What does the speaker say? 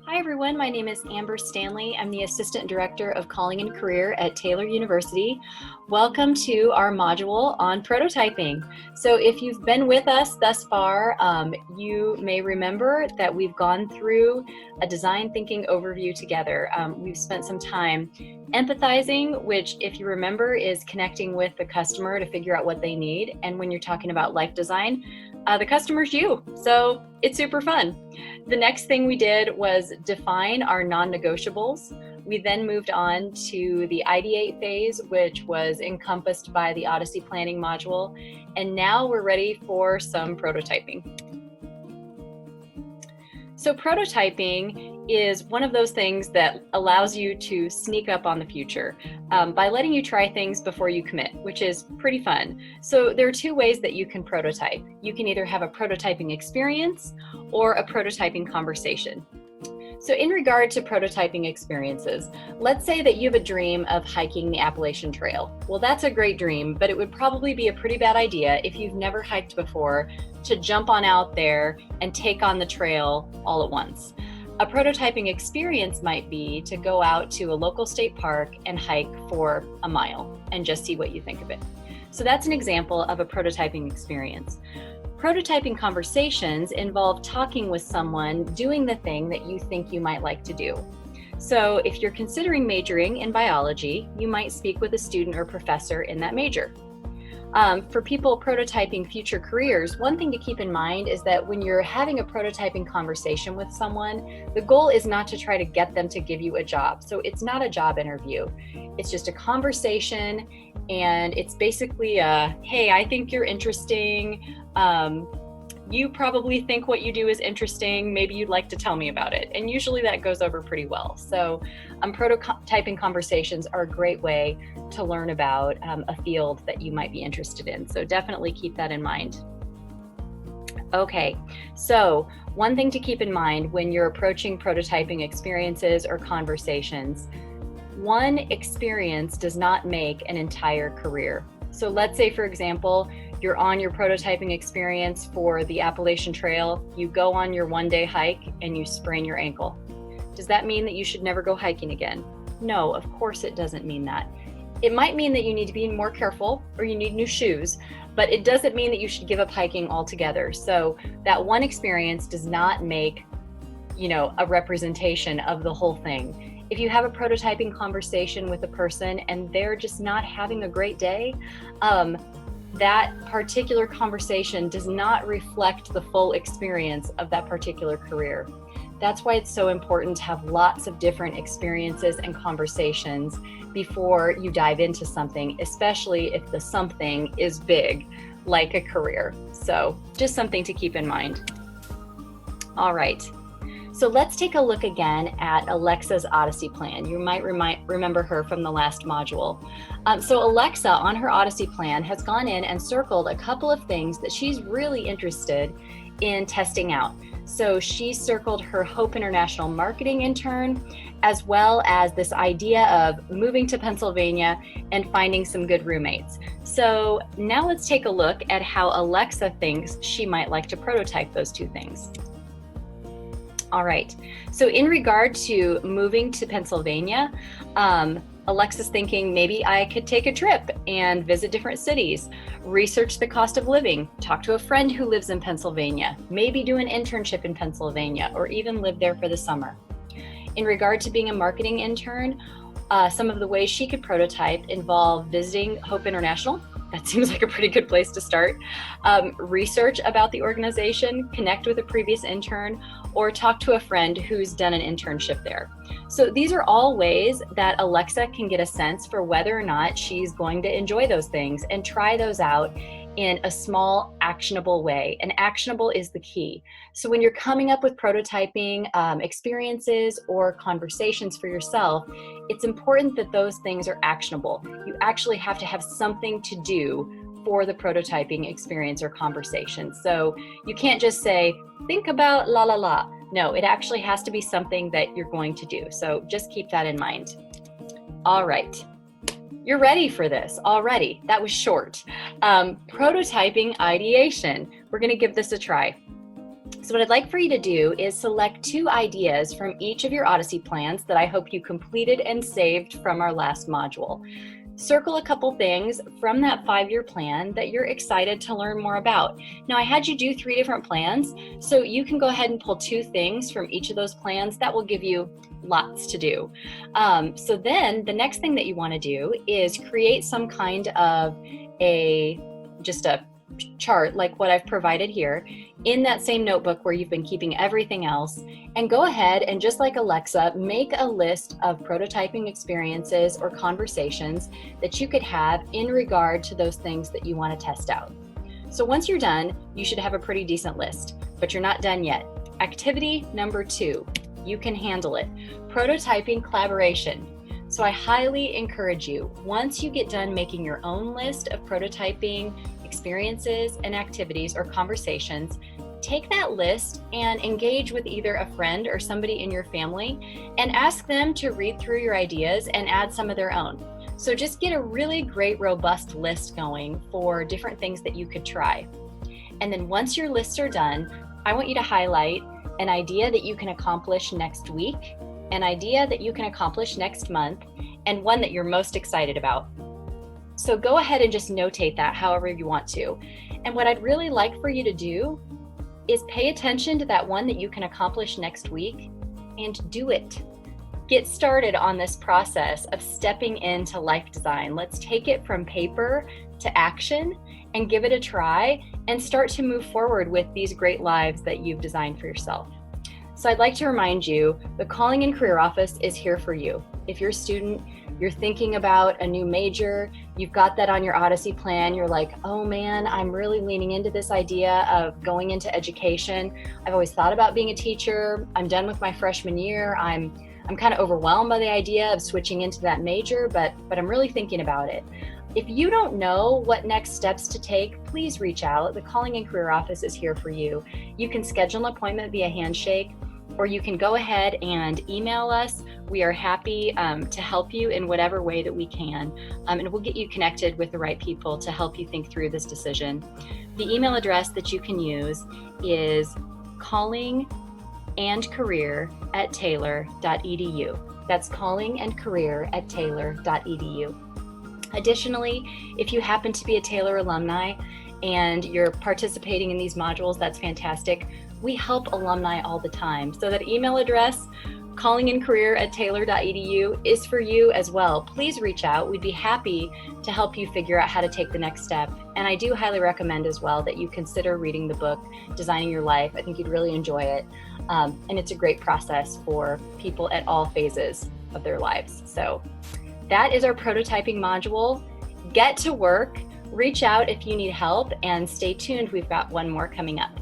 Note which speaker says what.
Speaker 1: Hi everyone, my name is Amber Stanley. I'm the Assistant Director of Calling and Career at Taylor University. Welcome to our module on prototyping. So if you've been with us thus far, you may remember that we've gone through a design thinking overview together. We've spent some time empathizing, which if you remember is connecting with the customer to figure out what they need. And when you're talking about life design, the customer's you. So it's super fun. The next thing we did was define our non-negotiables. We then moved on to the ideate phase, which was encompassed by the Odyssey planning module. And now we're ready for some prototyping. So prototyping is one of those things that allows you to sneak up on the future by letting you try things before you commit, which is pretty fun. So there are two ways that you can prototype. You can either have a prototyping experience or a prototyping conversation. So in regard to prototyping experiences, let's say that you have a dream of hiking the Appalachian Trail. Well, that's a great dream, but it would probably be a pretty bad idea if you've never hiked before to jump on out there and take on the trail all at once. A prototyping experience might be to go out to a local state park and hike for a mile and just see what you think of it. So that's an example of a prototyping experience. Prototyping conversations involve talking with someone doing the thing that you think you might like to do. So if you're considering majoring in biology, you might speak with a student or professor in that major. For people prototyping future careers, one thing to keep in mind is that when you're having a prototyping conversation with someone, the goal is not to try to get them to give you a job. So it's not a job interview. It's just a conversation, and it's basically a, hey, I think you're interesting. You probably think what you do is interesting. Maybe you'd like to tell me about it. And usually that goes over pretty well. So prototyping conversations are a great way to learn about a field that you might be interested in. So definitely keep that in mind. Okay, so one thing to keep in mind when you're approaching prototyping experiences or conversations, one experience does not make an entire career. So let's say, for example, you're on your prototyping experience for the Appalachian Trail, you go on your one-day hike and you sprain your ankle. Does that mean that you should never go hiking again? No, of course it doesn't mean that. It might mean that you need to be more careful or you need new shoes, but it doesn't mean that you should give up hiking altogether. So that one experience does not make, a representation of the whole thing. If you have a prototyping conversation with a person and they're just not having a great day, that particular conversation does not reflect the full experience of that particular career. That's why it's so important to have lots of different experiences and conversations before you dive into something, especially if the something is big, like a career. So just something to keep in mind. All right. So let's take a look again at Alexa's Odyssey Plan. You might remember her from the last module. So Alexa on her Odyssey Plan has gone in and circled a couple of things that she's really interested in testing out. So she circled her Hope International marketing intern, as well as this idea of moving to Pennsylvania and finding some good roommates. So now let's take a look at how Alexa thinks she might like to prototype those two things. All right, so in regard to moving to Pennsylvania, Alexa's thinking maybe I could take a trip and visit different cities, research the cost of living, talk to a friend who lives in Pennsylvania, maybe do an internship in Pennsylvania, or even live there for the summer. In regard to being a marketing intern, some of the ways she could prototype involve visiting Hope International. That seems like a pretty good place to start. Research about the organization, connect with a previous intern, or talk to a friend who's done an internship there. So these are all ways that Alexa can get a sense for whether or not she's going to enjoy those things and try those out in a small, actionable way. And actionable is the key. So when you're coming up with prototyping experiences or conversations for yourself, it's important that those things are actionable. You actually have to have something to do for the prototyping experience or conversation. So you can't just say, think about la la la. No, it actually has to be something that you're going to do. So just keep that in mind. All right. You're ready for this already. That was short. Prototyping ideation. We're going to give this a try. So what I'd like for you to do is select 2 ideas from each of your Odyssey plans that I hope you completed and saved from our last module. Circle a couple things from that 5-year plan that you're excited to learn more about. Now, I had you do 3 different plans, so you can go ahead and pull 2 things from each of those plans. That will give you lots to do. So then the next thing that you want to do is create some kind of just a chart like what I've provided here in that same notebook where you've been keeping everything else, and go ahead and, just like Alexa, make a list of prototyping experiences or conversations that you could have in regard to those things that you want to test out. So once you're done, you should have a pretty decent list, but you're not done yet. Activity number 2, you can handle it. Prototyping collaboration. So I highly encourage you, once you get done making your own list of prototyping experiences and activities or conversations, take that list and engage with either a friend or somebody in your family and ask them to read through your ideas and add some of their own. So just get a really great, robust list going for different things that you could try. And then once your lists are done, I want you to highlight an idea that you can accomplish next week, an idea that you can accomplish next month, and one that you're most excited about. So go ahead and just notate that however you want to. And what I'd really like for you to do is pay attention to that one that you can accomplish next week and do it. Get started on this process of stepping into life design. Let's take it from paper to action and give it a try and start to move forward with these great lives that you've designed for yourself. So I'd like to remind you, the Calling and Career Office is here for you. If you're a student, you're thinking about a new major, you've got that on your Odyssey plan, you're like, oh man, I'm really leaning into this idea of going into education. I've always thought about being a teacher. I'm done with my freshman year. I'm kind of overwhelmed by the idea of switching into that major, but I'm really thinking about it. If you don't know what next steps to take, please reach out. The Calling and Career Office is here for you. You can schedule an appointment via handshake, or you can go ahead and email us. We are happy to help you in whatever way that we can, and we'll get you connected with the right people to help you think through this decision. The email address that you can use is callingandcareer@taylor.edu. That's callingandcareer@taylor.edu. Additionally, if you happen to be a Taylor alumni and you're participating in these modules, that's fantastic. We help alumni all the time. So that email address, callingandcareer@taylor.edu, is for you as well. Please reach out. We'd be happy to help you figure out how to take the next step. And I do highly recommend as well that you consider reading the book, Designing Your Life. I think you'd really enjoy it. And it's a great process for people at all phases of their lives. So that is our prototyping module. Get to work, reach out if you need help, and stay tuned. We've got one more coming up.